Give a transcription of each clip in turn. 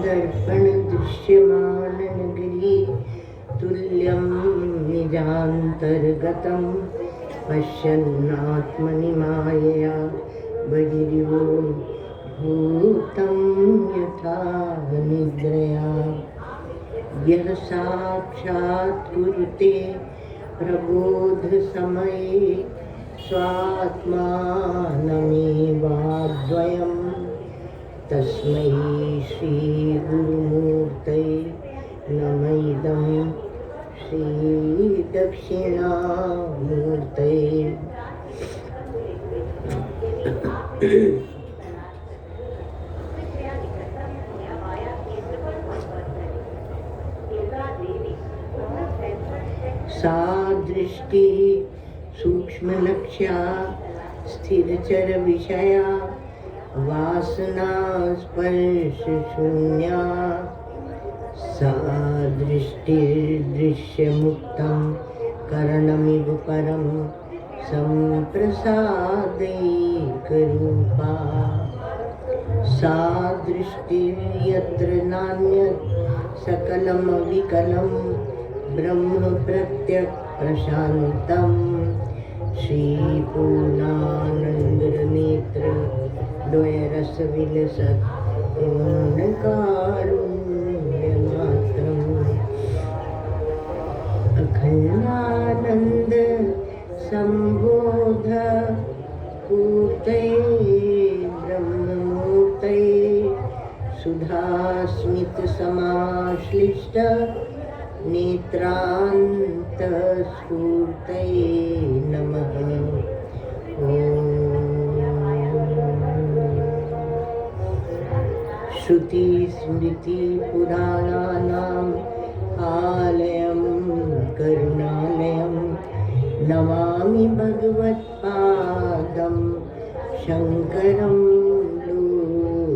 दर्पण दृश्यमान नगरी तुल्यं निजान्तर्गतं पश्यन्नात्मनि मायया बहिर्यो भूतं यथा निद्रया यः साक्षात्कुरुते प्रबोधसमये स्वात्मानमेवाद्वयम् तस्मै श्रीगुरुमूर्तये नमः इदं श्रीदक्षिणामूर्तये। सा दृष्टिः सूक्ष्मलक्ष्या स्थिरचरविषया वासना स्पर्शशून्या सा दृष्टिर्दृश्यमुक्तं करणमिव परं सम्प्रसादैकरूपा सा दृष्टिर्यत्र नान्यत् सकलमविकलं ब्रह्म प्रत्यक्प्रशान्तं श्रीपूर्णानन्दनेत्र द्वयरसविलसत् पूर्णकारुण्यमात्रम् अखण्डानन्द सम्बोध पूर्तये ब्रह्ममूर्तये सुधास्मितसमाश्लिष्ट नेत्रान्तस्फूर्तये नमः। श्रुतिस्मृतिपुराणानाम् आलयं करुणालयं नमामि भगवत्पादं शङ्करं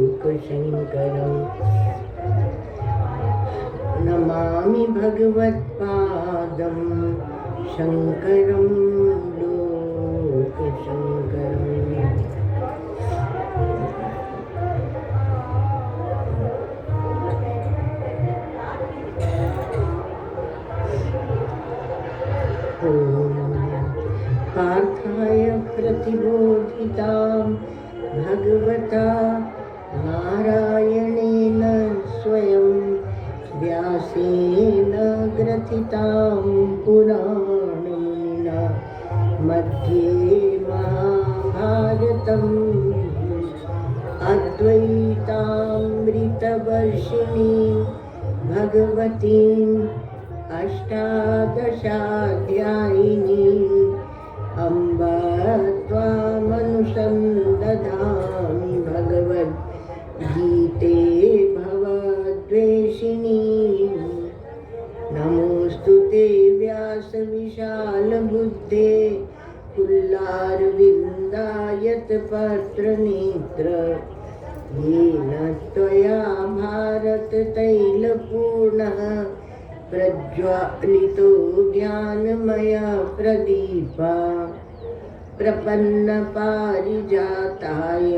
लोकशङ्करम् नमामि भगवत्पादं शङ्करं लोकशङ्करम्। पार्थाय प्रतिबोधितां भगवता नारायणेन गीतामृतवर्षिणीं भगवतीम् अष्टादशाध्यायिनीम् अम्ब त्वामनुसन्दधामि भगवद्गीते भवद्वेषिणी। नमोऽस्तु ते व्यासविशालबुद्धे पुल्लारविन्दायतपत्रनेत्र येन त्वया भारततैलपूर्णः प्रज्वालितो ज्ञानमयप्रदीपा प्रपन्नपारिजाताय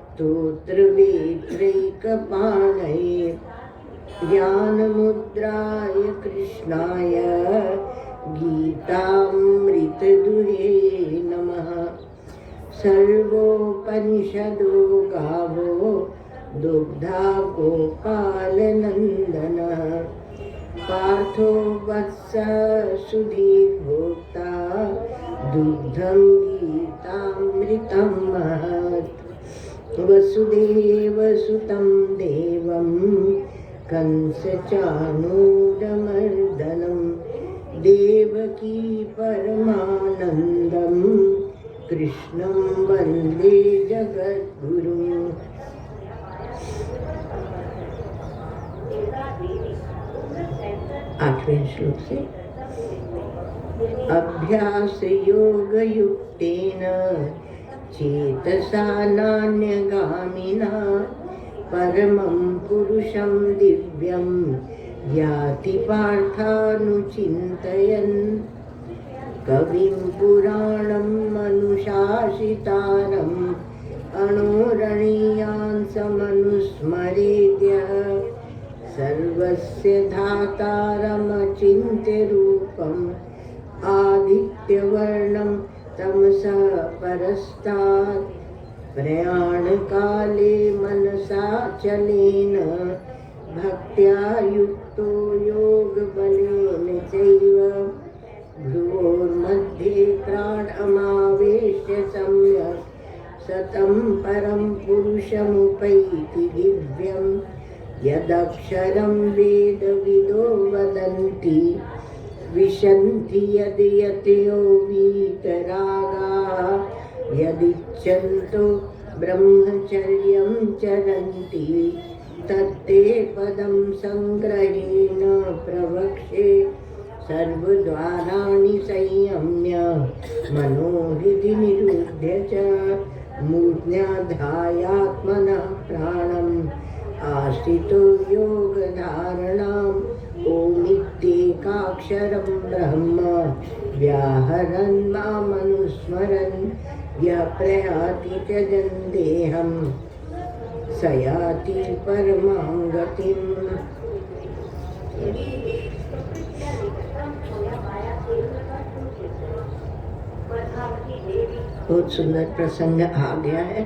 स्तोत्रवेत्रैकपाणये ज्ञानमुद्राय कृष्णाय गीतामृतदुहे नमः। सर्वोपनिषदो गावो दुग्धा गोपालनन्दनः पार्थो वत्स सुधीर्भोक्ता दुग्धं गीतामृतं महत्। वसुदेवसुतं देवं कंसचाणूरमर्दनं देवकी परमानन्दं कृष्णं वन्दे जगद्गुरुम्। आठवें श्लोक से अभ्यास योग युक्तेन चेतसा नान्यगामिना परमं पुरुषं दिव्यं याति पार्थानुचिन्तयन्। कविं पुराणं अनुशासितारम् अणोरणीयान् समनुस्मरेद्यः सर्वस्य धातारमचिन्त्य रूपम् आदित्यवर्णं तमसः परस्तात्। प्रयाणकाले मनसाचलेन भक्त्या युक्तो योगबलेन चैव भ्रुवोर्मध्ये प्राणमावेश्य सम्यक् सतं परं पुरुषमुपैति दिव्यम्। यदक्षरं वेदविदो वदन्ति विशन्ति यद् यतयो वीतरागाः यदिच्छन्तो ब्रह्मचर्यं चरन्ति तत्ते पदं संग्रहेण प्रवक्ष्ये। सर्वद्वाराणि संयम्य मनोहृदि निरुध्य च मूर्ध्याधायात्मनः प्राणम् आश्रितो योगधारणाम् ओमित्येकाक्षरं ब्रह्म व्याहरन् मामनुस्मरन् यः प्रयाति त्यजन् देहं स याति परमां गतिम्। बहुत सुंदर प्रसंग आ गया है,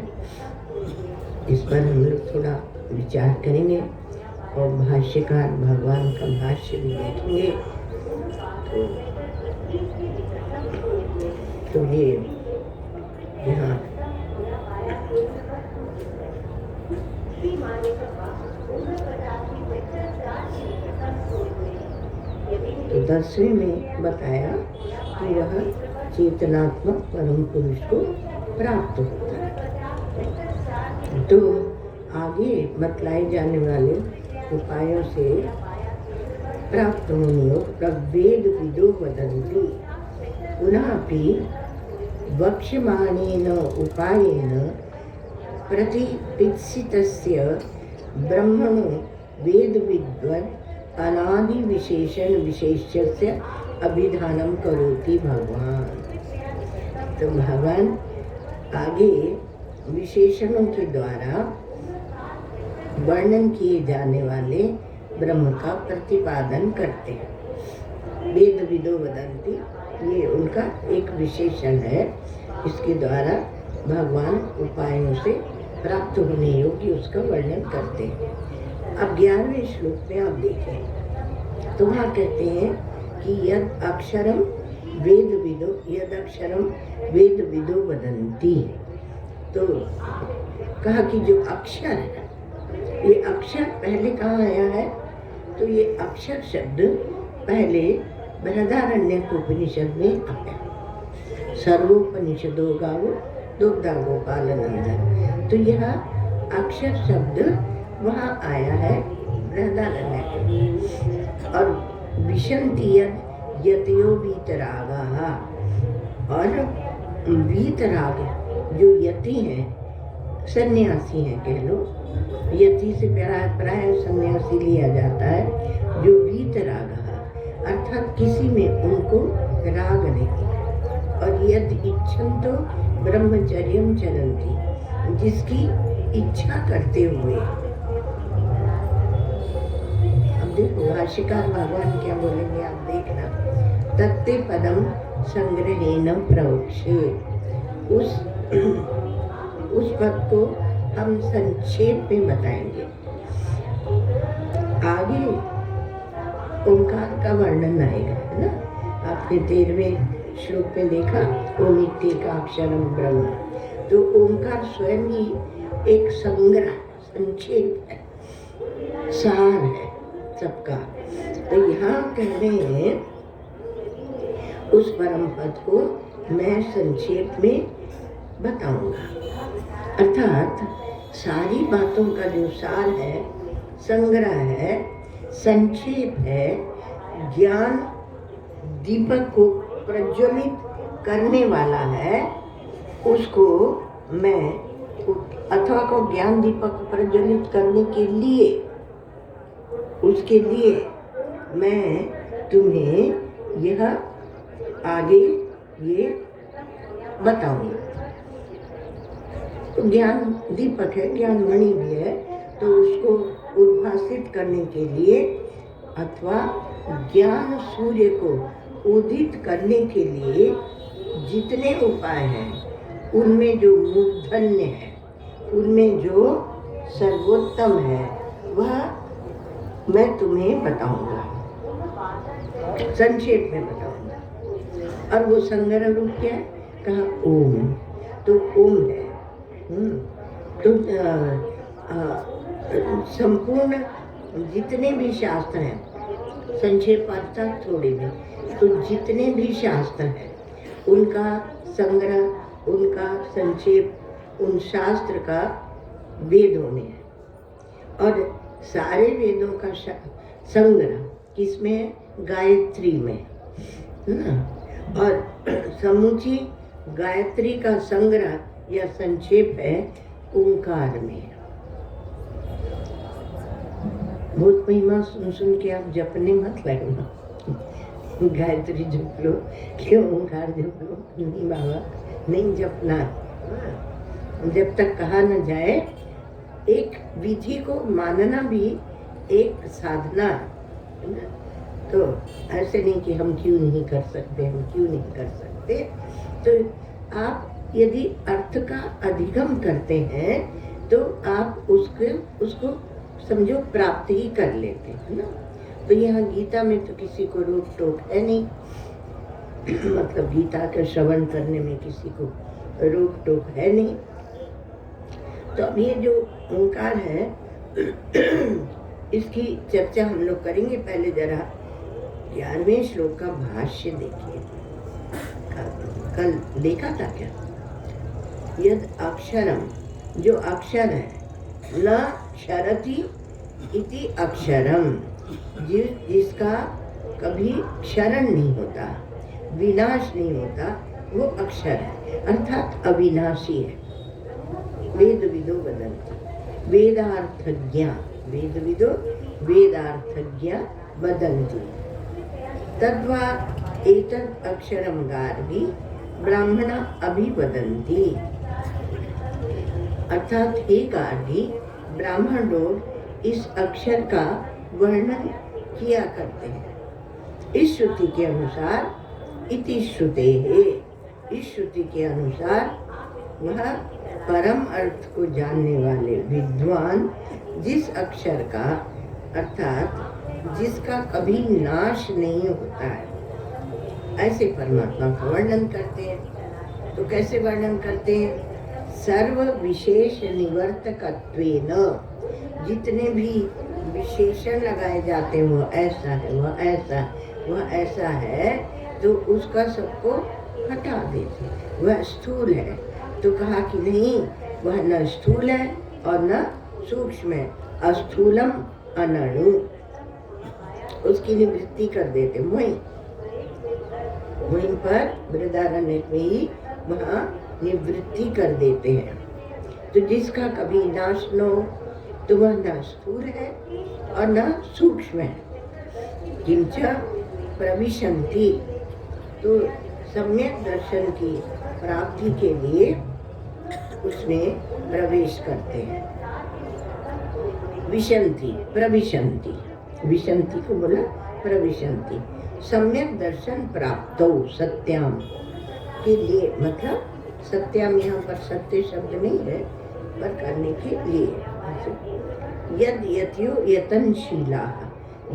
इस पर हम लोग थोड़ा विचार करेंगे और भाष्यकार भगवान का भाष्य भी देखेंगे। तो ये यहाँ तो 10वें में बताया कि वह चेतनात्मक परम पुरुष को प्राप्त होता है। तो आगे बतलाए जाने वाले उपायों से प्राप्त होने प्रवेद विदो वदन्ति। पुनःपि वक्ष्यमाणेन उपायेन प्रतिपित्सितस्य ब्रह्मणो वेद विद्वद् अनादि विशेषण विशेष्यस्य अभिधानं करोति भगवान। तो भगवान आगे विशेषणों के द्वारा वर्णन किए जाने वाले ब्रह्म का प्रतिपादन करते हैं। वेद विदो वदन्ति, ये उनका एक विशेषण है। इसके द्वारा भगवान उपायों से प्राप्त होने योग्य उसका वर्णन करते हैं। अब 11वें श्लोक में आप देखें तो वहाँ कहते हैं कि यद अक्षरम वेद विदो वदन्ति। तो कहा कि जो अक्षर है, ये अक्षर पहले कहाँ आया है? तो ये अक्षर शब्द पहले बृहदारण्यक उपनिषद में आया। सर्वोपनिषदो गावो दुग्धा गोपाल नंदन। तो यह अक्षर शब्द वहाँ आया है बृहदारण्यक। और विशंति यतयो वीतरागा, और वीतराग जो यति हैं, सन्यासी हैं कह लो, यति से प्राय सन्यासी लिया जाता है, जो वीतराग अर्थात किसी में उनको राग नहीं, और यद इच्छन्तो ब्रह्मचर्यम चरन्ति, जिसकी इच्छा करते हुए। अब देखो भाष्यकार भगवान क्या बोलेंगे, आप देखना। तत्ते पदम संग्रहेण प्रवक्षे, उस पद को हम संक्षेप में बताएंगे। आगे ओंकार का वर्णन आएगा, है ना। आपने 13वें श्लोक में देखा, ओमित्येकाक्षरं ब्रह्म। तो ओंकार स्वयं ही एक संग्रह, संक्षेप है, सार है सबका। तो यहाँ कह रहे हैं उस परम पद को मैं संक्षेप में बताऊंगा। अर्थात सारी बातों का जो सार है, संग्रह है, संक्षेप है, ज्ञान दीपक को प्रज्वलित करने वाला है, उसको मैं, अथवा को ज्ञान दीपक प्रज्वलित करने के लिए, उसके लिए मैं तुम्हें यह आगे ये बताऊंगी। तो ज्ञान दीपक है, ज्ञान मणि भी है, तो उसको उद्भासित करने के लिए अथवा ज्ञान सूर्य को उदित करने के लिए जितने उपाय हैं, उनमें जो मूर्धन्य है, उनमें जो सर्वोत्तम है, वह मैं तुम्हें बताऊंगा, संक्षेप में बताऊंगा। और वो संग्रह रूप क्या है? कहा ओम। तो ओम है। तो संपूर्ण जितने भी शास्त्र हैं, संक्षेप अर्थात थोड़े भी, तो जितने भी शास्त्र हैं उनका संग्रह, उनका संक्षेप, उन शास्त्र का वेदों में है। और सारे वेदों का संग्रह किसमें है? गायत्री में, है ना। और समूची गायत्री का संग्रह या संक्षेप है ओंकार में। बहुत महिमा सुन सुन के आप जपने मत लगना, गायत्री जप लो कि ओंकार जप लो, नहीं बाबा, नहीं जपना। जब तक कहा न जाए, एक विधि को मानना भी एक साधना है ना। तो ऐसे नहीं कि हम क्यों नहीं कर सकते, हम क्यों नहीं कर सकते। तो आप यदि अर्थ का अधिगम करते हैं तो आप उसको समझो प्राप्त ही कर लेते हैं ना। तो यहाँ गीता में तो किसी को रोक टोक है नहीं, मतलब गीता का श्रवण करने में किसी को रोक टोक है नहीं। तो अब ये जो ओंकार है इसकी चर्चा हम लोग करेंगे। पहले जरा 11वें श्लोक का भाष्य देखिए। कल देखा था क्या? यद अक्षरम, जो अक्षर है, न क्षरति इति अक्षरम, जिसका कभी क्षरण नहीं होता, विनाश नहीं होता, वो अक्षर है, अर्थात अविनाशी है। वेद विदो वदन्ति, वेदार्थज्ञ, वेद विदो वेदार्थज्ञ वदन्ति, तद्वा एतद् अक्षरम गार्गी ब्राह्मणा अभिवदन्ति। अर्थात हे गार्गी, ब्राह्मण लोग इस अक्षर का वर्णन किया करते हैं। इस श्रुति के अनुसार, इति श्रुते है, इस श्रुति के अनुसार वह परम अर्थ को जानने वाले विद्वान जिस अक्षर का, अर्थात जिसका कभी नाश नहीं होता है, ऐसे परमात्मा का वर्णन करते हैं। तो कैसे वर्णन करते हैं? सर्व विशेष निवर्तकत्वेन, जितने भी विशेषण लगाए जाते हैं, वो ऐसा है, वह ऐसा है, वह ऐसा है, तो उसका सबको हटा देते। वह स्थूल है तो कहा कि नहीं, वह न स्थूल है और न सूक्ष्म है, अस्थूलम अनणु, उसकी निवृत्ति कर देते। वहीं पर बृहदारण्यक में ही वहाँ निवृत्ति कर देते हैं। तो जिसका कभी नाश न हो तो वह न स्थूल है और न सूक्ष्म है। किंच प्रविशन्ति, तो सम्यक दर्शन की प्राप्ति के लिए उसमें प्रवेश करते हैं। विशन्ति, प्रविशन्ति, विशन्ति को बोला प्रविशन्ति। सम्यक दर्शन प्राप्तो सत्याम के लिए, मतलब सत्याम यहाँ पर सत्य शब्द नहीं है, पर करने के लिए। यद यत्यो यतनशीला,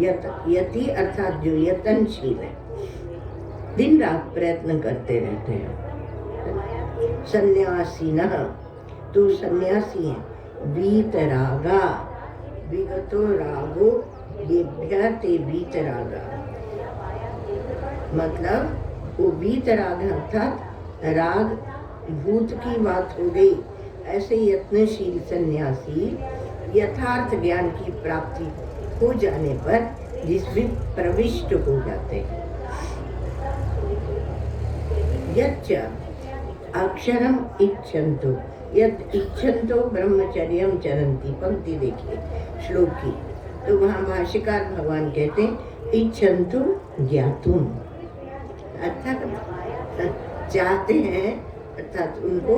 यति अर्थात जो यतनशील है, दिन रात प्रयत्न करते रहते हैं। सन्यासीनः, तो सन्यासी हैं। वीतरागा, विगतो रागो येभ्यः ते वीतरागा, मतलब वो वीतराग अर्थात राग भूत की बात हो गई। ऐसे यत्नशील सन्यासी यथार्थ ज्ञान की प्राप्ति हो जाने पर जिसमें प्रविष्ट हो जाते हैं। यच्च अक्षरम इच्छन्तु, यत् इच्छन्तो ब्रह्मचर्यम चरन्ति, पंक्ति देखिए श्लोक की। तो वहाँ भाष्यकार भगवान कहते हैं इच्छन्तु ज्ञातुम, अर्थात चाहते हैं, अर्थात उनको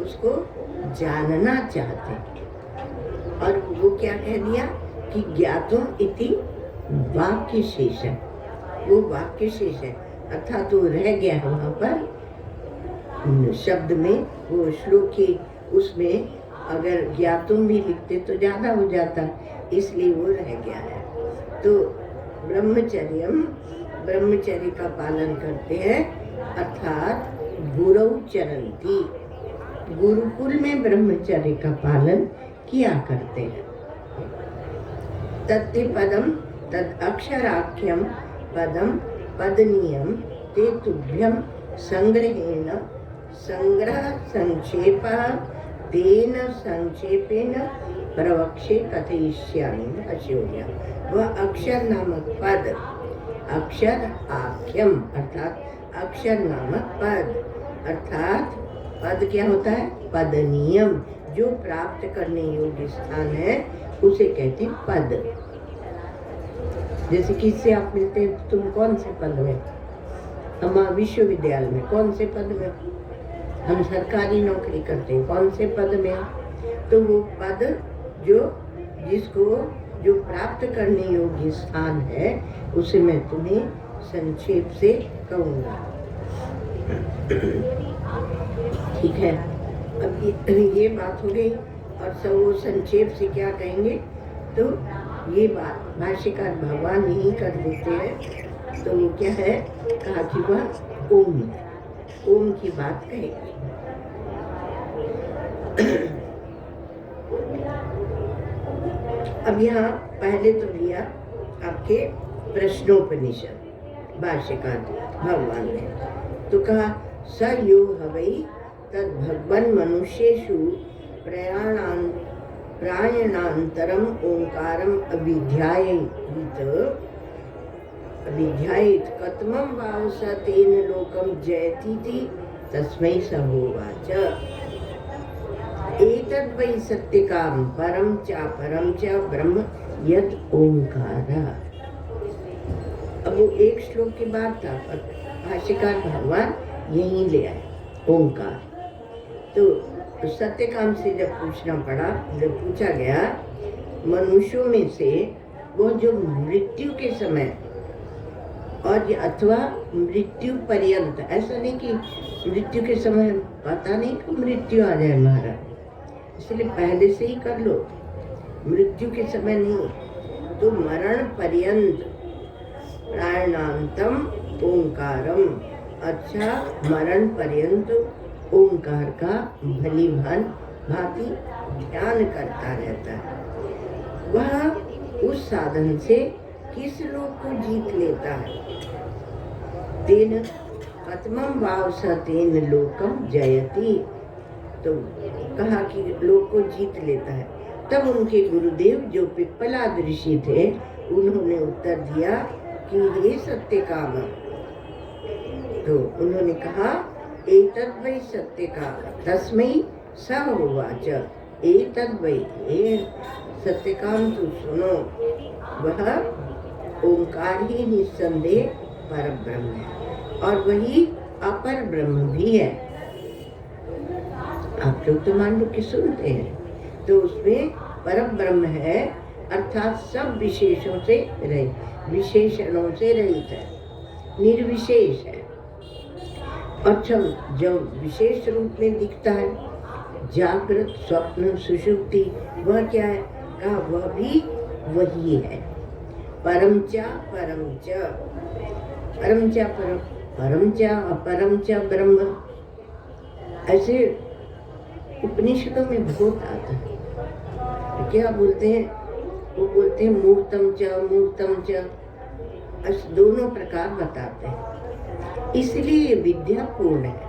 उसको जानना चाहते हैं। और वो क्या कह दिया कि ज्ञातुम इति वाक्य शेष है, वो वाक्य शेष है, अर्थात वो रह गया है वहाँ पर शब्द में, वो श्लोक के उसमें अगर ज्ञातुम भी लिखते तो ज़्यादा हो जाता, इसलिए वो रह गया है। तो ब्रह्मचर्यम, ब्रह्मचर्य का पालन करते हैं, अर्थात गुरौ चरन्ति, गुरुकुल में ब्रह्मचर्य का पालन किया करते हैं। तत्ते पदम तद अक्षराख्यम पदम पदनीयम ते तुभ्यम संग्रहेण संग्रह संक्षेप तेन संक्षेपेन प्रवक्षे कथयिष्यामि अशोर्य। वह अक्षर नामक पद, अक्षर आख्यम अर्थात अक्षर नामक पद, अर्थात पद क्या होता है? पदनीयम, जो प्राप्त करने योग्य स्थान है उसे कहते हैं पद। जैसे किससे आप मिलते हैं, तुम कौन से पद में? हम विश्वविद्यालय में कौन से पद में? हम सरकारी नौकरी करते हैं, कौन से पद में? तो वो पद जो जिसको जो प्राप्त करने योग्य स्थान है उसे मैं तुम्हें संक्षेप से कहूँगा। ठीक है, अब ये बात हो गई। और सब वो संक्षेप से क्या कहेंगे, तो ये बात भाष्यकार भगवान यही कर देते हैं। तो वो क्या है, कहा कि वह ओम, ओम की बात कहेंगे। अब यहाँ पहले तो लिया आपके प्रश्नोपनिषद भाष्यकार भगवान ने, तो कहा स यो हवै तद भगवन मनुष्येषु प्रायणांतरम ओंकारम अभिध्यायेत कतमं वाव स तेन लोकम जयतीति तस्मै स होवाच। एतद् वै सत्यकाम परम च ब्रह्म यत् ओंकारः। अब वो एक श्लोक के बाद था, भाष्यकार भगवान यहीं ले आए ओंकार। तो सत्यकाम से जब पूछना पड़ा, जब पूछा गया मनुष्यों में से वो जो मृत्यु के समय और अथवा मृत्यु पर्यंत, ऐसा नहीं कि मृत्यु के समय पता नहीं कि मृत्यु आ जाए महाराज, इसलिए पहले से ही कर लो, मृत्यु के समय नहीं, तो मरण पर्यंत प्राणांतम ओंकारम। अच्छा, मरण पर्यंत ओंकार का भली भांति ध्यान करता रहता है। वह उस साधन से किस लोक को जीत लेता है? तेन प्रथमम भाव स तेन लोकम जयति। तो कहा कि लोक को जीत लेता है। तब उनके गुरुदेव जो पिप्पलाद ऋषि थे, उन्होंने उत्तर दिया कि हे सत्यकाम, तो उन्होंने कहा एतद् वै सत्यकाम तस्मै स उवाच, एतद् वै, हे सत्यकाम तू सुनो, वह ओंकार ही निस्संदेह पर ब्रह्म है और वही अपर ब्रह्म भी है। आप लोग तो मान लो कि सुनते हैं, तो उसमें परम ब्रह्म है, अर्थात सब विशेषों से रहित, विशेषणों से रहित है, निर्विशेष है। अच्छा, जब विशेष रूप में दिखता है, जागृत स्वप्न सुषुप्ति, वह क्या है? कहा वह भी वही है। परम च परम च, परम च परम, परम च अपरम च ब्रह्म, ऐसे उपनिषदों में बहुत आता है। क्या बोलते हैं? वो बोलते हैं मूर्तम च, ऐसे दोनों प्रकार बताते हैं। इसलिए ये विद्या पूर्ण है,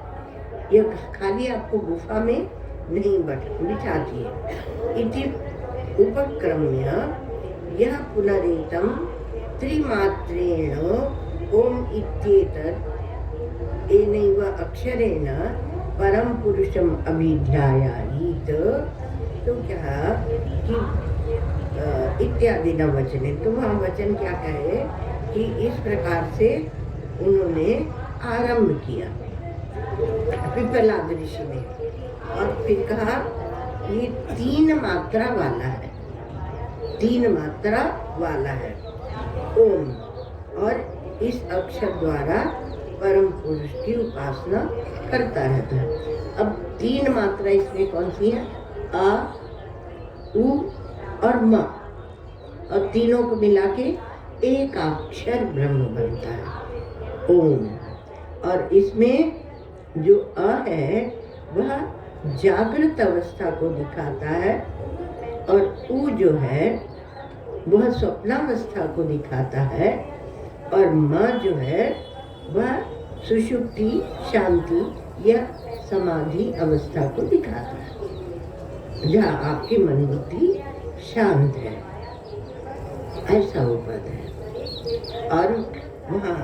यह खाली आपको गुफा में नहीं बिठाती है। इति उपक्रम्य यह पुनरेतम त्रिमात्रेण ओम इत्येतत् एनैव अक्षरेण परम पुरुषम अभिध्यायायित। तो क्या कि इत्यादि न वचने, तो वहाँ वचन क्या कहे कि इस प्रकार से उन्होंने आरंभ किया पिप्पलाद ऋषि ने, और फिर कहा ये 3 मात्रा वाला है, 3 मात्रा वाला है ओम, और इस अक्षर द्वारा परम पुरुष की उपासना करता रहता है। अब 3 मात्रा इसमें कौन सी है? आ, उ और म, और तीनों को मिला के एक अक्षर ब्रह्म बनता है ओम। और इसमें जो अ है वह जागृत अवस्था को दिखाता है, और उ जो है वह स्वप्नावस्था को दिखाता है, और म जो है वह सुषुप्ति शांति या समाधि अवस्था को दिखाता है, जहाँ आपकी मन बुद्धि शांत है, ऐसा वो पद है। और वहाँ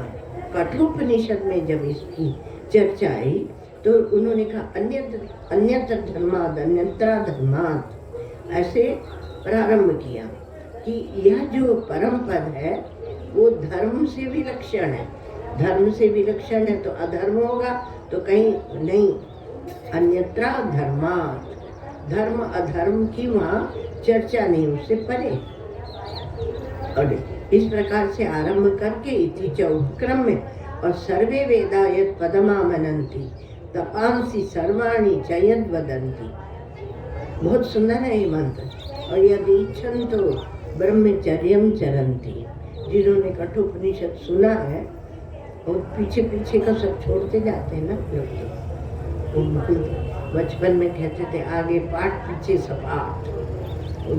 कठोपनिषद में जब इसकी चर्चा आई तो उन्होंने कहा अन्यत्र धर्माद अन्यत्रा धर्मात, ऐसे प्रारंभ किया कि यह जो परम पद है वो धर्म से विलक्षण है। धर्म से विलक्षण है तो अधर्म होगा तो कहीं नहीं, अन्यत्रा धर्मात, धर्म अधर्म की वहाँ चर्चा नहीं, उससे परे। और इस प्रकार से आरंभ करके इति च उपक्रम में, और सर्वे वेदा यत् पदमामनन्ति तपांसि सर्वाणि च यद् वदन्ति। बहुत सुंदर है ये मंत्र। और यदि इच्छन्तो ब्रह्मचर्यं चरन्ति, जिन्होंने कठोपनिषद सुना है और पीछे पीछे का सब छोड़ते जाते हैं ना लोग, तो बचपन में कहते थे आगे पाठ पीछे सपाट,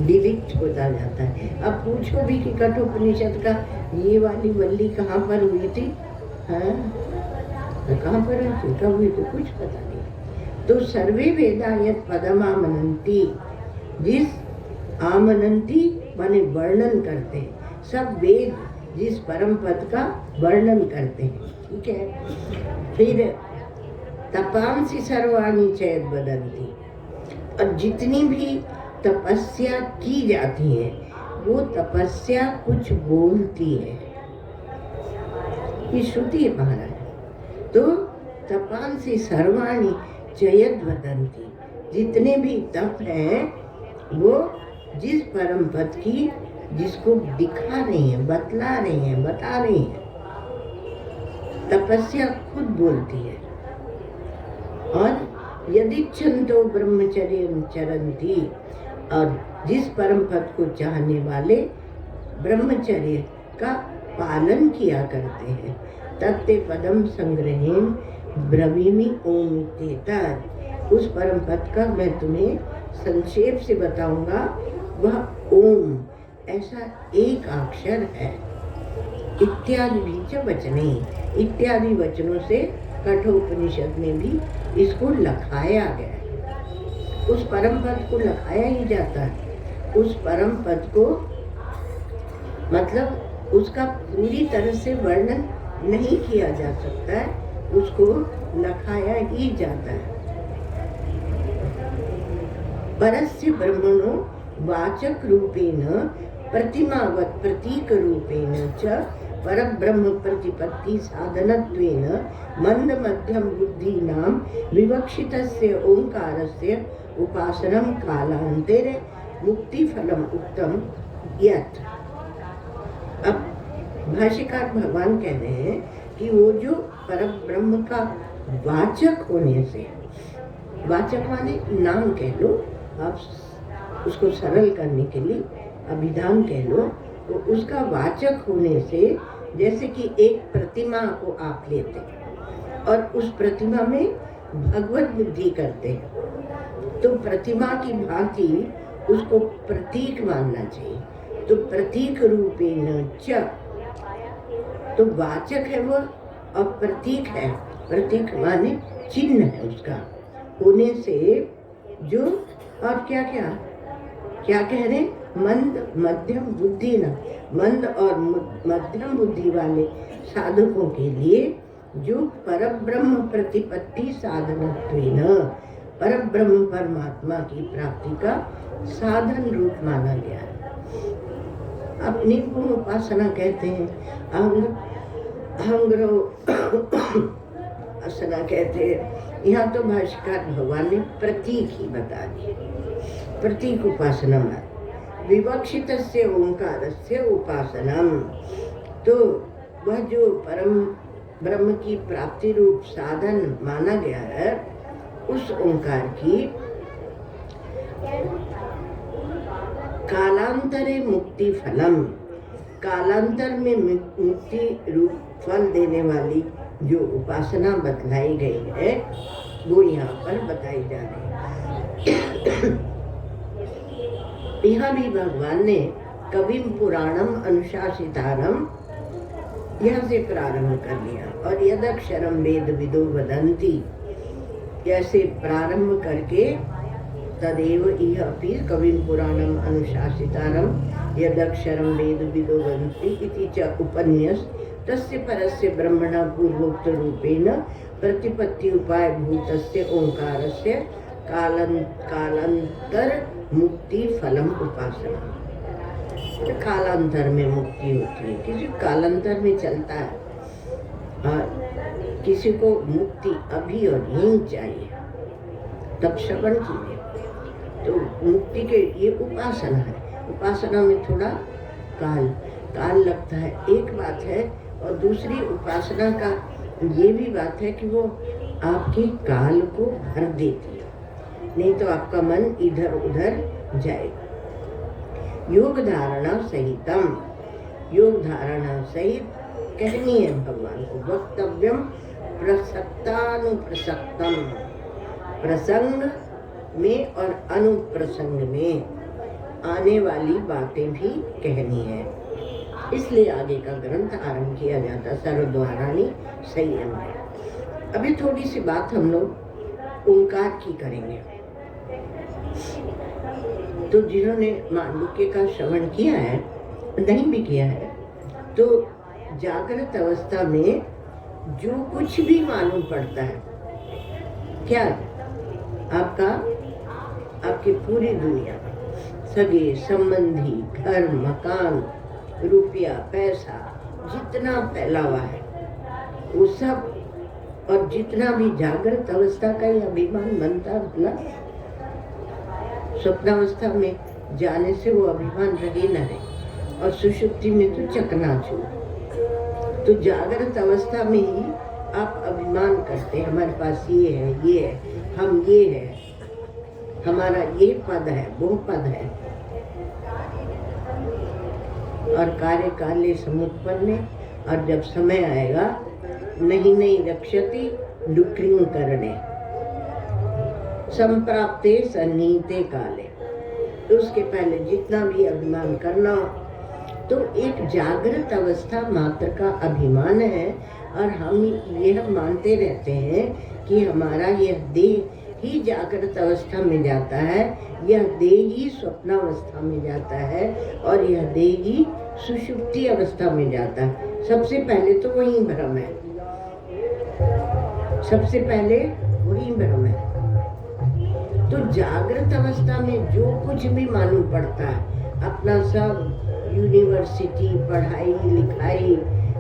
डिलीट होता जाता है। अब पूछो भी कि कठोपनिषद का ये वाली वल्ली कहाँ पर हुई थी, हाँ कहाँ पर हुई थी, कब हुई थी, कुछ पता नहीं। तो सर्वे वेदा यत् पदमामनन्ति, जिस आमनन्ति माने वर्णन करते हैं, सब वेद जिस परम पद का वर्णन करते हैं, ठीक है। फिर तपांसि सर्वाणि च यद् वदन्ति, और जितनी भी तपस्या की जाती है वो तपस्या कुछ बोलती है, ये श्रुति है महाराज। तो तपांसि सर्वाणि च यद् वदन्ति, जितने भी तप हैं वो जिस परम पद की, जिसको दिखा रही है, बतला रही है, बता रही है, तपस्या खुद बोलती है। और यदि छंदो ब्रह्मचर्य चरंती, और जिस परम पद को चाहने वाले ब्रह्मचर्य का पालन किया करते हैं, तत्ते पदम संग्रहेन ब्रवीमि ओम इत्येतत्। उस परम पद का मैं तुम्हें संक्षेप से बताऊंगा। वह ओम ऐसा एक अक्षर है। इत्यादि बीच वचने, इत्यादि वचनों से कठोपनिषद में भी इसको लखाया गया है। उस परम पद को लखाया ही जाता है। उस परम पद को मतलब उसका पूरी तरह से वर्णन नहीं किया जा सकता है, उसको लखाया ही जाता है। परस्य ब्रह्मणो वाचक रूपेण प्रतिमावत् प्रतीक रूपेण च परब्रह्म प्रतिपत्ति साधनत्वेन मंद मध्यम बुद्धीनां विवक्षितस्य ओंकारस्य उपासनं कालांतरे मुक्ति फलम उत्तम यत्। अब भाष्यकार भगवान कह रहे हैं कि वो जो परब्रह्म का वाचक होने से, वाचक माने नाम कह लो आप, उसको सरल करने के लिए अभिधान कह लो, तो उसका वाचक होने से जैसे कि एक प्रतिमा को आप लेते हैं और उस प्रतिमा में भगवत बुद्धि करते हैं, तो प्रतिमा की भांति उसको प्रतीक मानना चाहिए। तो प्रतीक रूपेण च, तो वाचक है वो और प्रतीक है। प्रतीक माने चिन्ह है उसका होने से जो, और क्या क्या क्या कह रहे, मंद मध्यम बुद्धि न, मंद और मध्यम बुद्धि वाले साधकों के लिए जो परब्रह्म प्रतिपत्ति साधनत्वेन, परब्रह्म परमात्मा की प्राप्ति का साधन रूप माना गया है। अपनी गुण उपासना कहते हैं, अहंग्रह असना कहते हैं। यहाँ तो भाष्यकार भगवान ने प्रतीक ही बता दिए, प्रतीक उपासना माने विवक्षितस्य ओंकारस्य उपासनम। तो वह जो परम ब्रह्म की प्राप्ति रूप साधन माना गया है, उस ओंकार की कालांतरे मुक्ति फलम, कालांतर में मुक्ति रूप फल देने वाली जो उपासना बतलाई गई है, वो यहाँ पर बताई जा रही है। यहाँ भी भगवान ने कविम पुराणम अनुशासितारम यहाँ से प्रारंभ कर लिया, और यदक्षरम वेद विदो वदन्ति जैसे प्रारंभ करके तदेव इह अपि कविम पुराणम अनुशासितारम यदक्षरम वेद विदो वदन्ति इति च उपन्यस तस्य परस्य ब्रह्मणा पूर्वोक्त रूपेण प्रतिपत्ति उपाय भूतस्य ओंकारस्य कालांतर मुक्ति फलम उपासना। तो कालांतर में मुक्ति होती है, किसी कालांतर में चलता है, और किसी को मुक्ति अभी और यहीं चाहिए, तब श्रवण कीजिए। तो मुक्ति के ये उपासना है, उपासना में थोड़ा काल लगता है, एक बात है। और दूसरी उपासना का ये भी बात है कि वो आपके काल को भर देती है, नहीं तो आपका मन इधर उधर जाएगा। योग धारणा सहितम, योग धारणा सहित कहनी है भगवान को। वक्तव्यम प्रसक्तानुप्रसक्तम, प्रसंग में और अनुप्रसंग में आने वाली बातें भी कहनी है। इसलिए आगे का ग्रंथ आरंभ किया जाता सर्वद्वाराणि संयम है। अभी थोड़ी सी बात हम लोग ओंकार की करेंगे। तो जिन्होंने मांडुक्य का श्रवण किया है, नहीं भी किया है, तो जागृत अवस्था में जो कुछ भी मालूम पड़ता है, क्या आपकी पूरी दुनिया, सगे संबंधी, घर मकान, रुपया पैसा, जितना फैला हुआ है वो सब, और जितना भी जागृत अवस्था का ही अभिमान बनता है अपना, स्वप्नावस्था में जाने से वो अभिमान रहे न रहे, और सुषुप्ति में तो चकनाचूर। तो जागृत अवस्था में ही आप अभिमान करते हैं, हमारे पास ये है, हम ये है, हमारा ये पद है, वो पद है। और कार्य काले समुत्पन्ने, और जब समय आएगा नहीं रक्षति डुक्रिंग करने संप्राप्ते सन्नीते काले। तो उसके पहले जितना भी अभिमान करना हो तो एक जागृत अवस्था मात्र का अभिमान है, और हम यह मानते रहते हैं कि हमारा यह देह ही जागृत अवस्था में जाता है, यह देह ही स्वप्नावस्था में जाता है, और यह देह ही सुषुप्ति अवस्था में जाता है। सबसे पहले तो वही भ्रम है, सबसे पहले वही भ्रम है। तो जागृत अवस्था में जो कुछ भी मालूम पड़ता है, अपना सब यूनिवर्सिटी पढ़ाई लिखाई,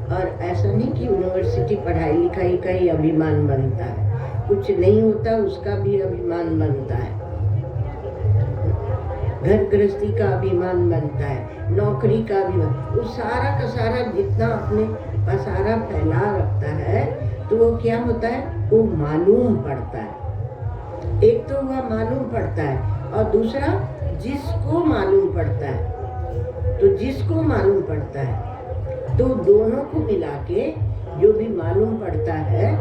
और ऐसा नहीं कि यूनिवर्सिटी पढ़ाई लिखाई का ही अभिमान बनता है, कुछ नहीं होता उसका भी अभिमान बनता है, घर गृहस्थी का अभिमान बनता है, नौकरी का भी, वो सारा का सारा जितना अपने पसारा फैला रखता है, तो वो क्या होता है, वो मालूम पड़ता है। एक तो वह मालूम पड़ता है, और दूसरा जिसको मालूम पड़ता है। तो जिसको मालूम पड़ता है, तो दोनों को मिला के जो भी मालूम पड़ता है,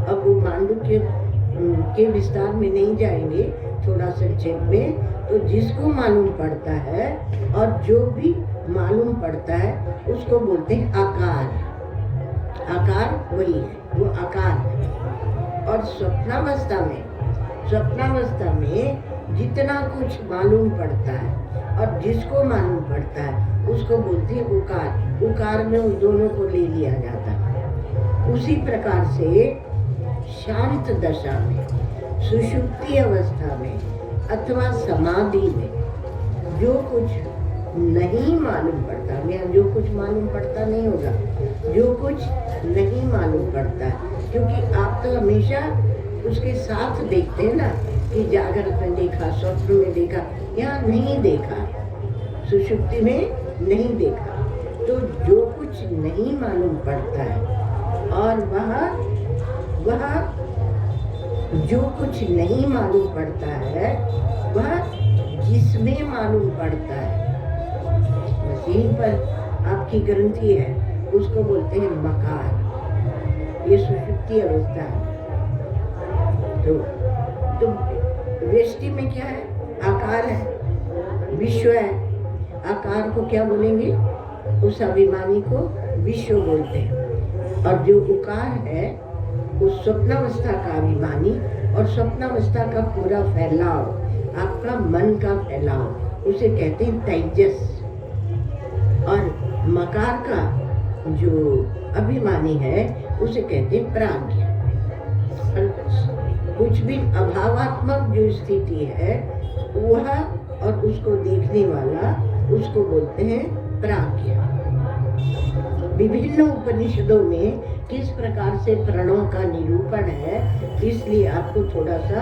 अब वो मांडू के विस्तार में नहीं जाएंगे, थोड़ा संक्षेप में। तो जिसको मालूम पड़ता है और जो भी मालूम पड़ता है उसको बोलते हैं आकार। आकार वही है, वो आकार है। और स्वप्नावस्था में जितना कुछ मालूम पड़ता है और जिसको मालूम पड़ता है उसको बोलते हैं उकार। उकार में उस दोनों को ले लिया जाता है। उसी प्रकार से शांत दशा में, सुषुप्ति अवस्था में अथवा समाधि में जो कुछ नहीं मालूम पड़ता, या जो कुछ मालूम पड़ता नहीं होगा, जो कुछ नहीं मालूम पड़ता है, क्योंकि आप तो हमेशा उसके साथ देखते हैं ना, कि जागृत में देखा, स्वप्न में देखा, यहाँ नहीं देखा, सुषुप्ति में नहीं देखा। तो जो कुछ नहीं मालूम पड़ता है, और वह जो कुछ नहीं मालूम पड़ता है वह जिसमें मालूम पड़ता है, मशीन पर आपकी ग्रंथि है, उसको बोलते हैं मकार। ये सुषुप्ति अवस्था है। तो व्यष्टि में क्या है, आकार है, विश्व है। आकार को क्या बोलेंगे, उस अभिमानी को विश्व बोलते हैं। और जो उकार है उस स्वप्नावस्था का अभिमानी, और स्वप्नावस्था का पूरा फैलाव, आपका मन का फैलाव, उसे कहते हैं तेजस। और मकार का जो अभिमानी है उसे कहते हैं प्राज्ञ। कुछ भी अभावात्मक जो स्थिति है वह, और उसको देखने वाला, उसको बोलते हैं प्राज्ञ। विभिन्न उपनिषदों में किस प्रकार से प्रणों का निरूपण है, इसलिए आपको थोड़ा सा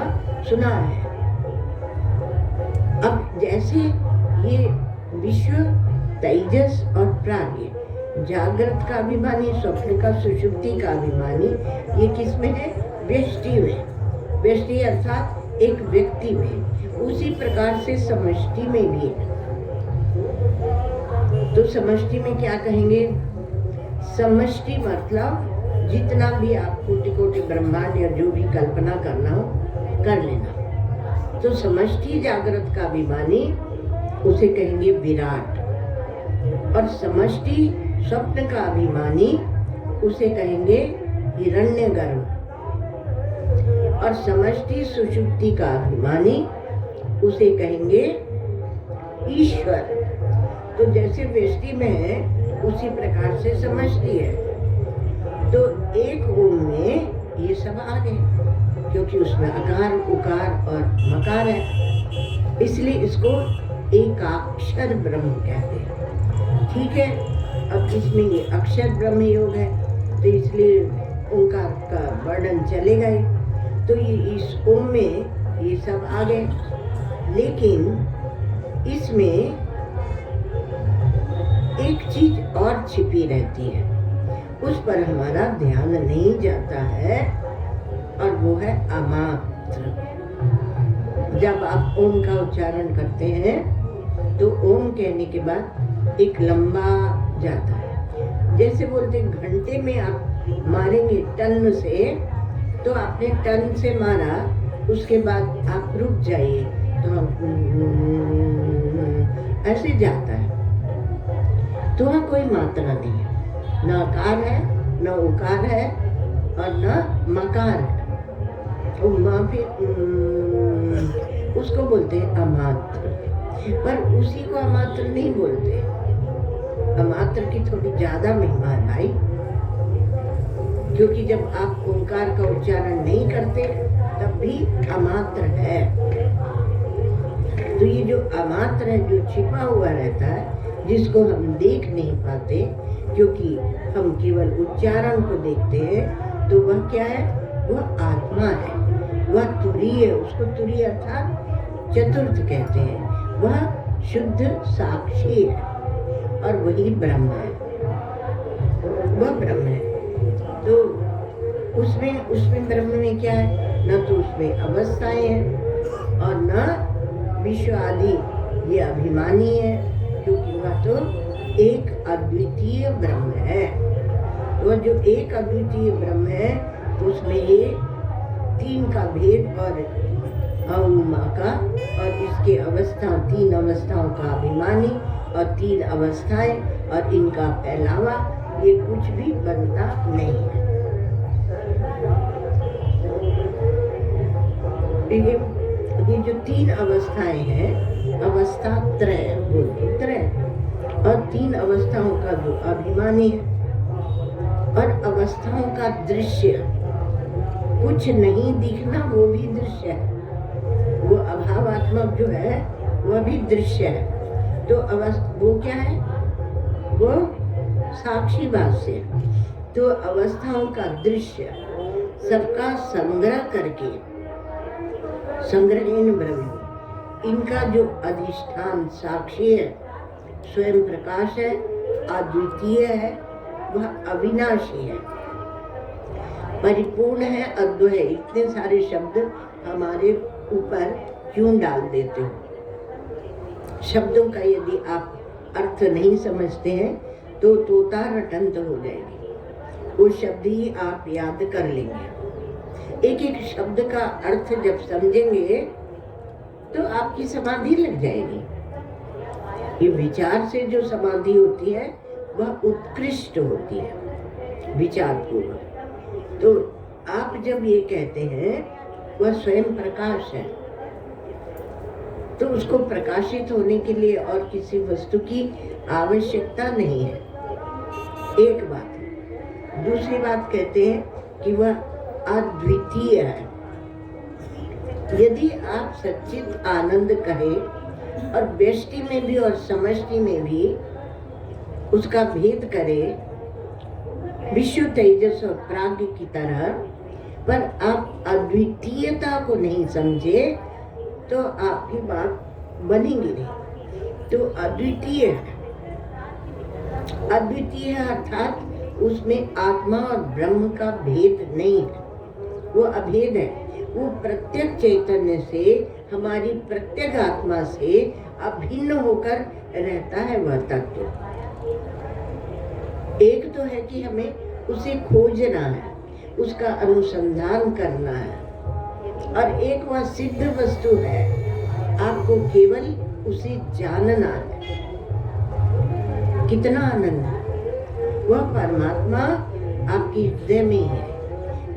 सुना है। अब जैसे ये विश्व, तेजस और प्राज्ञ, जागृत का अभिमानी, स्वप्न का, सुषुप्ति का अभिमानी, ये किस में है, व्यष्टि में। व्यष्टि अर्थात एक व्यक्ति में। उसी प्रकार से समष्टि में भी है। तो समष्टि में क्या कहेंगे, समष्टि मतलब जितना भी आप कोटि कोटि ब्रह्मांड या जो भी कल्पना करना हो कर लेना। तो समष्टि जागृत का अभिमानी उसे कहेंगे विराट, और समष्टि स्वप्न का अभिमानी उसे कहेंगे हिरण्यगर्भ, और समष्टि सुषुप्ति का अभिमानी उसे कहेंगे ईश्वर। तो जैसे व्यष्टि में है उसी प्रकार से समष्टि है। तो एक ओम में ये सब आ गए, क्योंकि उसमें अकार, उकार और मकार है, इसलिए इसको एकाक्षर ब्रह्म कहते हैं। ठीक है, अब इसमें ये अक्षर ब्रह्म योग है, तो इसलिए ओंकार का वर्णन चलेगा ही। तो ये इस ओम में ये सब आ गए, लेकिन इसमें एक चीज और छिपी रहती है, उस पर हमारा ध्यान नहीं जाता है, और वो है अमात्र। जब आप ओम का उच्चारण करते हैं तो ओम कहने के बाद एक लंबा जाता है, जैसे बोलते घंटे में आप मारेंगे टन से, तो आपने टन से मारा, उसके बाद आप रुक जाइए तो हम ऐसे जाता है। तो वहाँ कोई मात्रा नहीं है, न आकार है, न उकार है और न मकार है। तो वहाँ पे उसको बोलते हैं अमात्र, पर उसी को अमात्र नहीं बोलते। अमात्र की थोड़ी ज्यादा महिमा है भाई, क्योंकि जब आप ओंकार का उच्चारण नहीं करते तब भी अमात्र है। तो ये जो अमात्र है, जो छिपा हुआ रहता है, जिसको हम देख नहीं पाते क्योंकि हम केवल उच्चारण को देखते हैं, तो वह क्या है? वह आत्मा है, वह तुरीय है। उसको तुरीय अर्थात चतुर्थ कहते हैं। वह शुद्ध साक्षी है और वही ब्रह्म है, वह ब्रह्म है। तो उसमें ब्रह्म में क्या है? न तो उसमें अवस्थाएं हैं और न विश्व आदि ये अभिमानी है, क्योंकि वह तो एक अद्वितीय ब्रह्म है। वह जो एक अद्वितीय ब्रह्म है, उसमें ये तीन का भेद और अवमा का और इसके अवस्था, तीन अवस्थाओं का अभिमानी और तीन अवस्थाएं और इनका फैलावा, ये कुछ भी बनता नहीं है। ये जो तीन अवस्थाएं हैं, अवस्था त्रय बोलते, त्रय और तीन अवस्थाओं का जो अभिमानी है और अवस्थाओं का दृश्य, कुछ नहीं दिखना वो भी दृश्य है, वो अभावात्मक जो है वह भी दृश्य है। तो वो क्या है? वो साक्षी भाष्य। तो अवस्थाओं का दृश्य सबका संग्रह करके, संग्रहेन ब्रह्म, इनका जो अधिष्ठान साक्षी है, स्वयं प्रकाश है, अद्वितीय है, वह अविनाशी है, परिपूर्ण है, अद्वय है। इतने सारे शब्द हमारे ऊपर क्यों डाल देते हो? शब्दों का यदि आप अर्थ नहीं समझते हैं तो तोता रटंत हो जाएगी, वो शब्द ही आप याद कर लेंगे। एक एक शब्द का अर्थ जब समझेंगे तो आपकी समाधि लग जाएगी। ये विचार से जो समाधि होती है वह उत्कृष्ट होती है, विचार पूर्वक। तो आप जब ये कहते हैं वह स्वयं प्रकाश है, तो उसको प्रकाशित होने के लिए और किसी वस्तु की आवश्यकता नहीं है, एक बात है। दूसरी बात कहते हैं कि वह अद्वितीय है। यदि आप सच्चित आनंद कहें और व्यष्टि में भी और समष्टि में भी उसका भेद करें, विश्व तेजस और प्राज्ञ की तरह, पर आप अद्वितीयता को नहीं समझे तो आपकी बात बनेगी नहीं। तो अद्वितीय है, अद्वितीय अर्थात उसमें आत्मा और ब्रह्म का भेद नहीं है, वो अभेद है। वो प्रत्येक चैतन्य से, हमारी प्रत्येक आत्मा से अभिन्न होकर रहता है वह तत्व। एक तो है कि हमें उसे खोजना है, उसका अनुसंधान करना है, और एक वह सिद्ध वस्तु है, आपको केवल उसे जानना है। कितना आनंद है! वह परमात्मा आपके हृदय में है,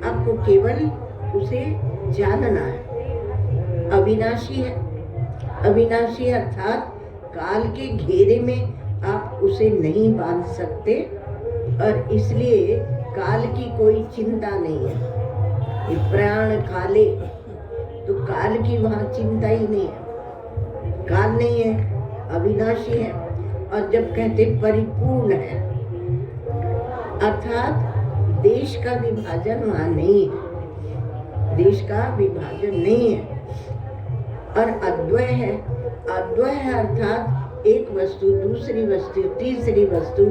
आपको केवल उसे जानना है। अविनाशी है, अविनाशी अर्थात काल के घेरे में आप उसे नहीं बांध सकते, और इसलिए काल की कोई चिंता नहीं है। ये प्राण काले, तो काल की वहाँ चिंता ही नहीं है, काल नहीं है, अविनाशी है। और जब कहते परिपूर्ण है, अर्थात देश का विभाजन वहाँ नहीं है, देश का विभाजन नहीं है। और अद्वय है, अद्वय है अर्थात एक वस्तु दूसरी वस्तु तीसरी वस्तु,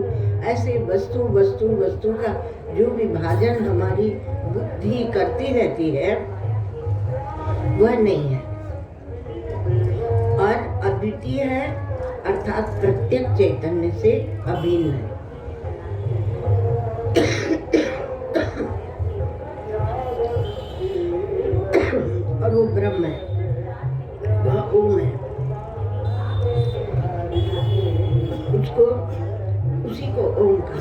ऐसे वस्तु वस्तु वस्तु का जो विभाजन हमारी बुद्धि करती रहती है वह नहीं है। और अद्वितीय है अर्थात प्रत्येक चैतन्य से अभिन्न है। उसको उसी को ओम का,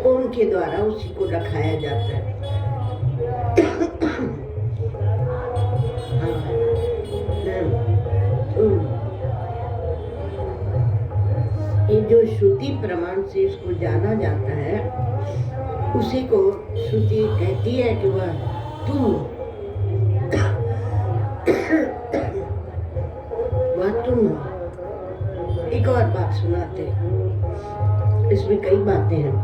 ओम के द्वारा उसी को रखाया जाता है। ये जो श्रुति प्रमाण से इसको जाना जाता है, उसी को श्रुति कहती है कि वह तुम, वह तुम। एक और बात सुनाते हैं, इसमें कई बातें हैं।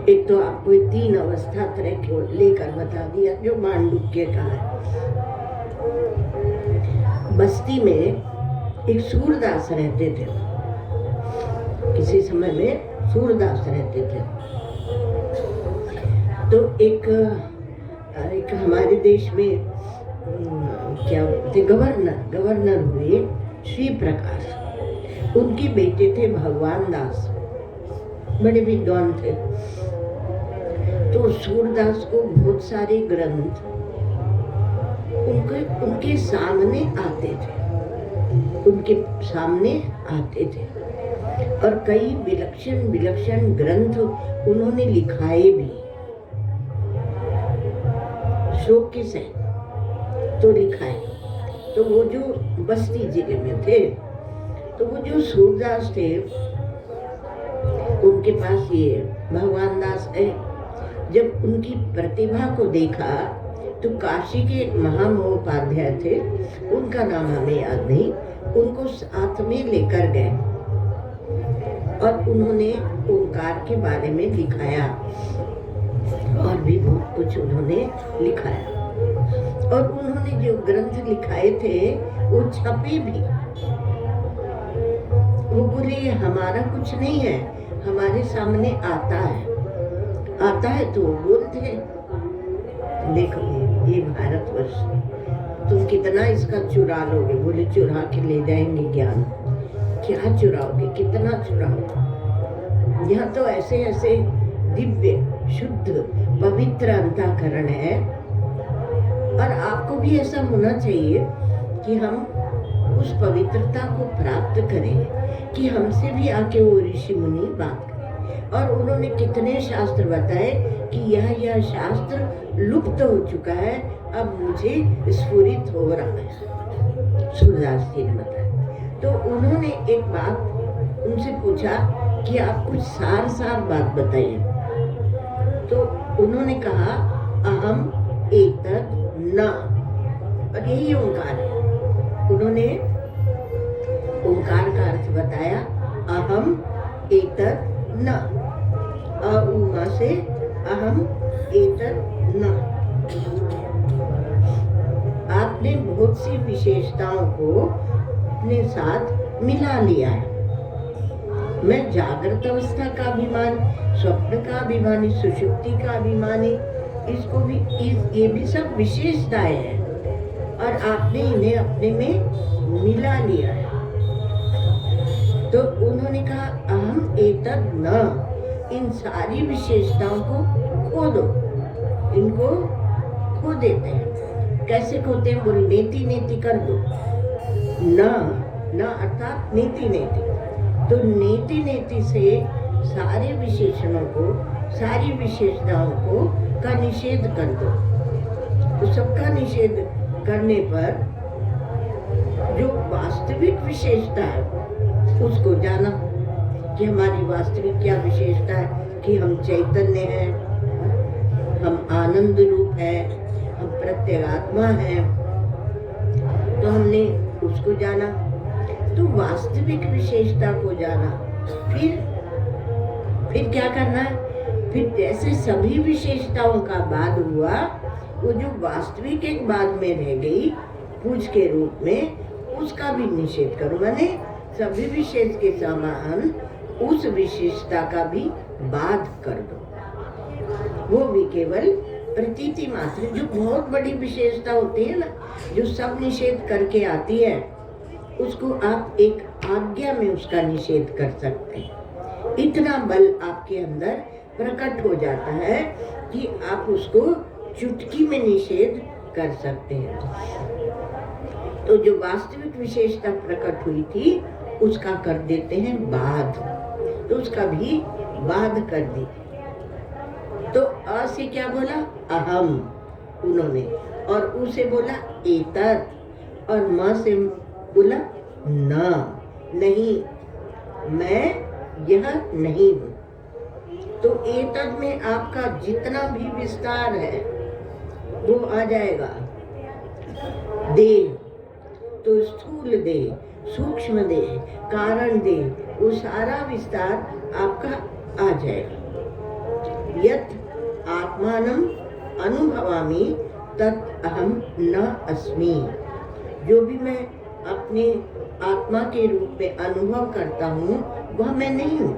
एक तो आपको 3 अवस्था तरह को लेकर बता दिया जो मांडुक्य का है। बस्ती में एक सूरदास रहते थे, किसी समय में सूरदास रहते थे। तो एक हमारे देश में क्या थे, गवर्नर हुए श्री प्रकाश। उनके बेटे थे भगवान दास, बड़े विद्वान थे। तो सूरदास को बहुत सारे ग्रंथ उनके सामने आते थे, और कई विलक्षण ग्रंथ उन्होंने लिखाए भी, शोक के सहित तो लिखाए। तो वो जो बस्ती जिले में थे, तो वो जो सूरदास थे, उनके पास ये भगवान दास है। जब उनकी प्रतिभा को देखा तो काशी के एक महामहोपाध्याय थे, उनका नाम हमें याद नहीं, उनको साथ में लेकर गए और उन्होंने ओंकार के बारे में लिखाया, और भी बहुत कुछ उन्होंने लिखाया। और उन्होंने जो ग्रंथ लिखाए थे वो छपे भी। वो बोले हमारा कुछ नहीं है, हमारे सामने आता है तो वो बोलते हैं। देखो ये भारतवर्ष, तुम कितना इसका चुरा लोगे। बोले चुरा के ले जाएंगे ज्ञान। क्या चुराओगे, कितना चुराओगे। यहाँ तो ऐसे दिव्य शुद्ध पवित्र अंतःकरण है, और आपको भी ऐसा होना चाहिए कि हम उस पवित्रता को प्राप्त करें कि हमसे भी आके वो ऋषि मुनि बात करें। और उन्होंने कितने शास्त्र बताए कि यह शास्त्र लुप्त हो चुका है, अब मुझे स्फुरित हो रहा है। सूरदास जी ने बताया। तो उन्होंने एक बात उनसे पूछा कि आप कुछ सार बात बताइए। तो उन्होंने कहा अहम एतद् न, और यही ओंकार है। उन्होंने ओंकार का अर्थ बताया, अहम एतद् न, उमा से अहम एतद् न। आपने बहुत सी विशेषताओं को अपने साथ मिला लिया है। मैं जागृत अवस्था का अभिमान, स्वप्न का अभिमानी, सुषुप्ति का अभिमानी, इसको भी ये भी सब विशेषताएं हैं, और आपने इन्हें अपने में मिला लिया है। तो उन्होंने कहा अहम एतद् न, इन सारी विशेषताओं को खो दो। इनको खो देते हैं। कैसे खोते हैं? बोले नेति नेति कर दो। न अर्थात नेति नेति। तो नेति नेति से सारे विशेषणों को, सारी विशेषताओं को का निषेध कर दो। तो सबका निषेध करने पर जो वास्तविक विशेषता है उसको जाना कि हमारी वास्तविक क्या विशेषता है, कि हम चैतन्य हैं, हम आनंद रूप है, हम प्रत्यगात्मा हैं। तो हमने उसको जाना, तो वास्तविक विशेषता को जाना। फिर क्या करना है? फिर जैसे सभी विशेषताओं का बाद हुआ, वो जो वास्तविक एक बाद में रह गई पूछ के रूप में, उसका भी निषेध करो। मैंने सभी विशेष के समान उस विशेषता का भी बाध कर दो। वो भी केवल प्रतीति मात्र, जो बहुत बड़ी विशेषता होती है ना, जो सब निषेध करके आती है, उसको आप एक आज्ञा में उसका निषेध कर सकते हैं। इतना बल आपके अंदर प्रकट हो जाता है कि आप उसको चुटकी में निषेध कर सकते हैं। तो जो वास्तविक विशेषता प्रकट हुई थी उसका कर देते हैं बाध, तो उसका भी बाध कर दी। तो अ से क्या बोला? अहम उन्होंने, और उ से बोला एतत्, और म से बोला न, नहीं, मैं यह नहीं हूँ। तो एतत् में आपका जितना भी विस्तार है वो आ जाएगा। देह, तो स्थूल देह, सूक्ष्म देह, कारण देह, वो सारा विस्तार आपका आ जाएगा। यत् आत्मानं अनुभवामि तत् अहम न अस्मि, जो भी मैं अपने आत्मा के रूप में अनुभव करता हूँ वह मैं नहीं हूँ।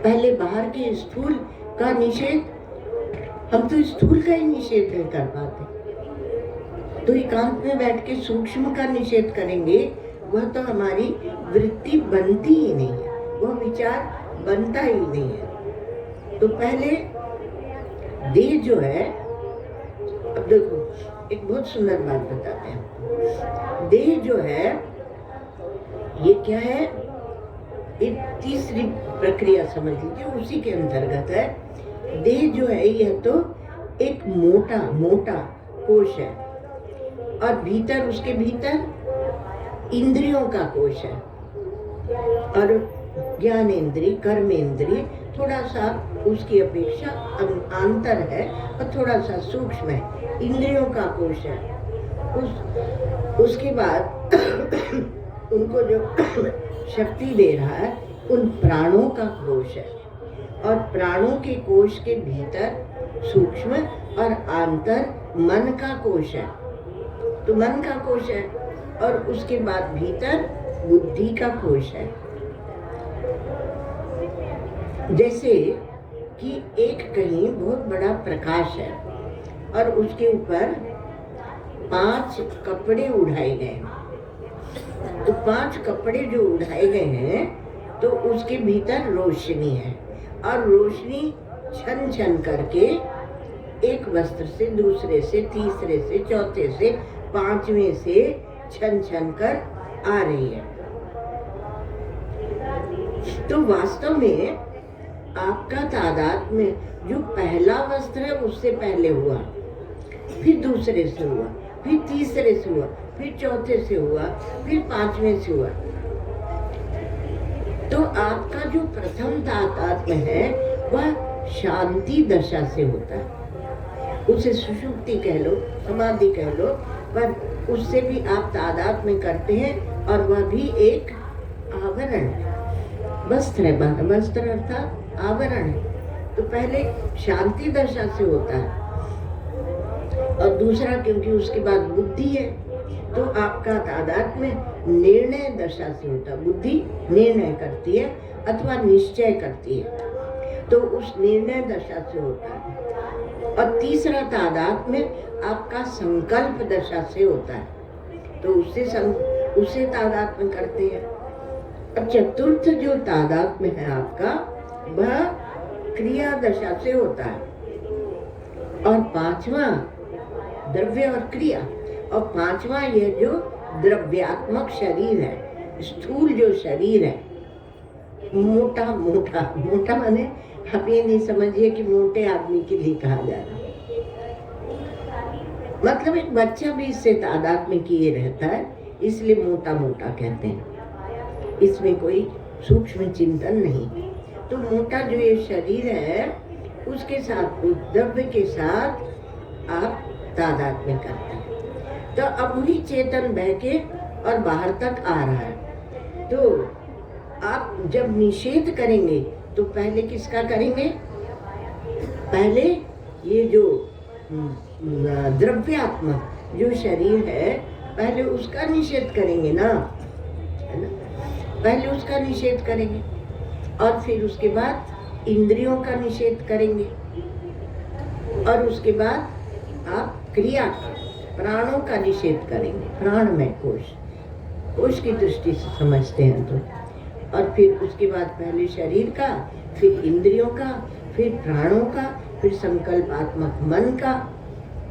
पहले बाहर के स्थूल का निषेध, हम तो स्थूल का ही निषेध नहीं कर पाते, तो एकांत में बैठ के सूक्ष्म का निषेध करेंगे, वह तो हमारी वृत्ति बनती ही नहीं है, वह विचार बनता ही नहीं है। तो पहले देह जो है, अब देखो एक बहुत सुंदर बात बताते हैं। देह जो है ये क्या है? एक तीसरी प्रक्रिया समझ लीजिए, उसी के अंतर्गत है। देह जो है यह तो एक मोटा मोटा कोश है, और भीतर, उसके भीतर इंद्रियों का कोश है, और ज्ञान इंद्रिय, कर्म इंद्रिय थोड़ा सा उसकी अपेक्षा अंतर है और थोड़ा सा सूक्ष्म है, इंद्रियों का कोश है। उसके बाद उनको जो शक्ति दे रहा है उन प्राणों का कोश है, और प्राणों के कोश के भीतर सूक्ष्म और आंतर मन का कोश है, तो मन का कोश है, और उसके बाद भीतर बुद्धि का कोश है। जैसे कि एक कहीं बहुत बड़ा प्रकाश है और उसके ऊपर 5 कपड़े उड़ाए गए, तो 5 कपड़े जो उड़ाए गए हैं तो उसके भीतर रोशनी है, और रोशनी छन छन करके एक वस्त्र से, दूसरे से, तीसरे से, चौथे से, 5वें से छन छन कर आ रही है। तो वास्तव में आपका तादाद में जो पहला वस्त्र है उससे पहले हुआ, फिर दूसरे से हुआ, फिर तीसरे से हुआ, फिर चौथे से हुआ, फिर 5वें से हुआ। तो आपका जो प्रथम तादात्म्य है वह शांति दशा से होता है, उसे सुषुप्ति कह लो, समाधि कह लो, पर उससे भी आप तादात्म्य करते हैं, और वह भी एक आवरण है, वस्त्र है, वस्त्र अर्थात आवरण है। तो पहले शांति दशा से होता है, और दूसरा क्योंकि उसके बाद बुद्धि है, तो आपका तादात्म्य निर्णय दशा से होता है। बुद्धि निर्णय करती है अथवा निश्चय करती है, तो उस निर्णय दशा से होता है। और तीसरा तादात्म्य आपका संकल्प दशा से होता है, तो उससे तादात्म्य करते हैं। और चतुर्थ जो तादात्म्य है आपका वह क्रिया दशा से होता है, और 5वां द्रव्य और क्रिया, और 5वां यह जो द्रव्यात्मक शरीर है, स्थूल जो शरीर है, मोटा मोटा मोटा माने आप ये नहीं समझिए कि मोटे आदमी के लिए कहा जा रहा है, मतलब एक बच्चा भी इससे तादात्म्य किए रहता है, इसलिए मोटा मोटा कहते हैं, इसमें कोई सूक्ष्म चिंतन नहीं। तो मोटा जो ये शरीर है उसके साथ, उस द्रव्य के साथ आप तादात्म्य करते हैं। तो अब वही चेतन बह के और बाहर तक आ रहा है। तो आप जब निषेध करेंगे तो पहले किसका करेंगे? पहले ये जो द्रव्यात्मक जो शरीर है पहले उसका निषेध करेंगे ना, है ना? पहले उसका निषेध करेंगे, और फिर उसके बाद इंद्रियों का निषेध करेंगे, और उसके बाद आप क्रिया का, प्राणों का निषेध करेंगे। प्राण में कोश की दृष्टि से समझते हैं तो, और फिर उसके बाद पहले शरीर का, फिर इंद्रियों का, फिर प्राणों का, फिर संकल्पात्मक मन का,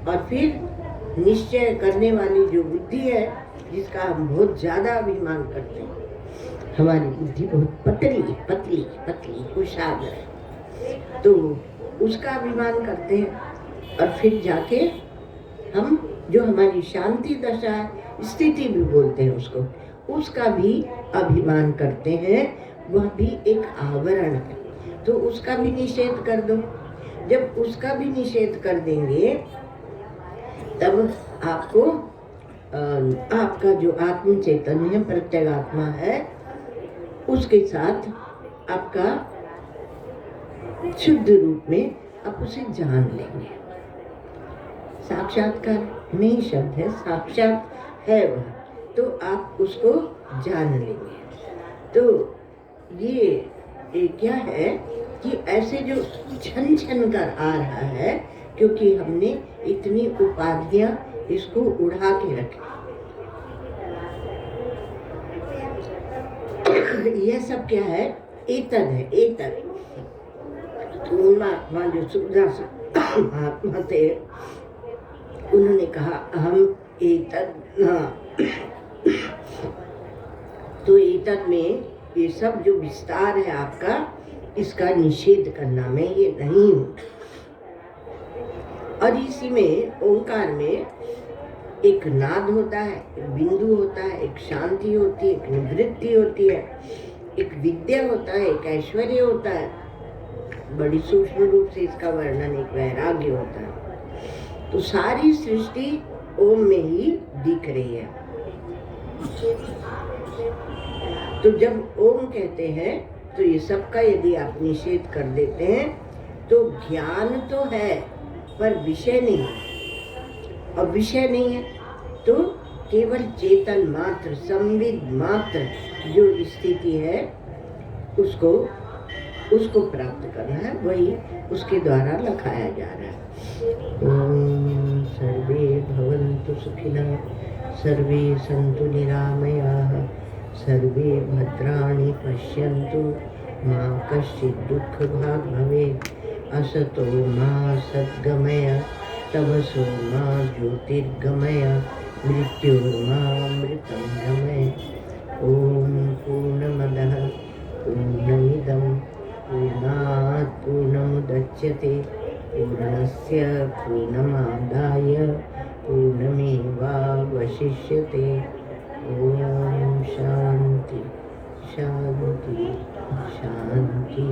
और फिर निश्चय करने वाली जो बुद्धि है, जिसका हम बहुत ज़्यादा अभिमान करते हैं, हमारी बुद्धि बहुत पतली पतली पतली कुशाग्र है, तो उसका अभिमान करते हैं। और फिर जाके हम जो हमारी शांति दशा है, स्थिति भी बोलते हैं उसको, उसका भी अभिमान करते हैं, वह भी एक आवरण है, तो उसका भी निषेध कर दो। जब उसका भी निषेध कर देंगे तब आपको आपका जो आत्म चैतन्य प्रत्यगात्मा है उसके साथ आपका शुद्ध रूप में आप उसे जान लेंगे। साक्षात्कार नहीं शब्द है, साक्षात है वह, तो आप उसको जान लेंगे। तो ये क्या है कि ऐसे जो छन छन कर आ रहा है, क्योंकि हमने इतनी उपाधियां इसको उड़ा के रखी। यह सब क्या है? एतद है, एतद। तो महात्मा जो सुखदास महात्मा थे, उन्होंने कहा हम एतद, तो एतद में ये सब जो विस्तार है आपका, इसका निषेध करना, मैं ये नहीं हूँ। और इसी में ओंकार में एक नाद होता है, एक बिंदु होता है, एक शांति होती है, एक निवृत्ति होती है, एक विद्या होता है, एक ऐश्वर्य होता है, बड़ी सूक्ष्म रूप से इसका वर्णन, एक वैराग्य होता है। तो सारी सृष्टि ओम में ही दिख रही है। तो जब ओम कहते हैं तो ये सबका यदि आप निषेध कर देते हैं तो ज्ञान तो है पर विषय नहीं है, और विषय नहीं है तो केवल चेतन मात्र, संविद मात्र जो स्थिति है उसको प्राप्त करना है, वही उसके द्वारा लखाया जा रहा है। ओम सर्वे भवन्तु सुखिनः, सर्वे सन्तु निरामयाः, सर्वे भद्राणि पश्यन्तु, मा कश्चित् दुःखभाग् भवेत्, असतो मा सद्गमय, तमसो मा ज्योतिर्गमय, मृत्योर्मामृतं गमय। ओम पूर्णमदः पूर्णमिदं पूर्णात् पूर्णमुदच्यते, पूर्णस्य पूर्णमादाय पूर्णमेवावशिष्यते। ओम शांति शांति शांति।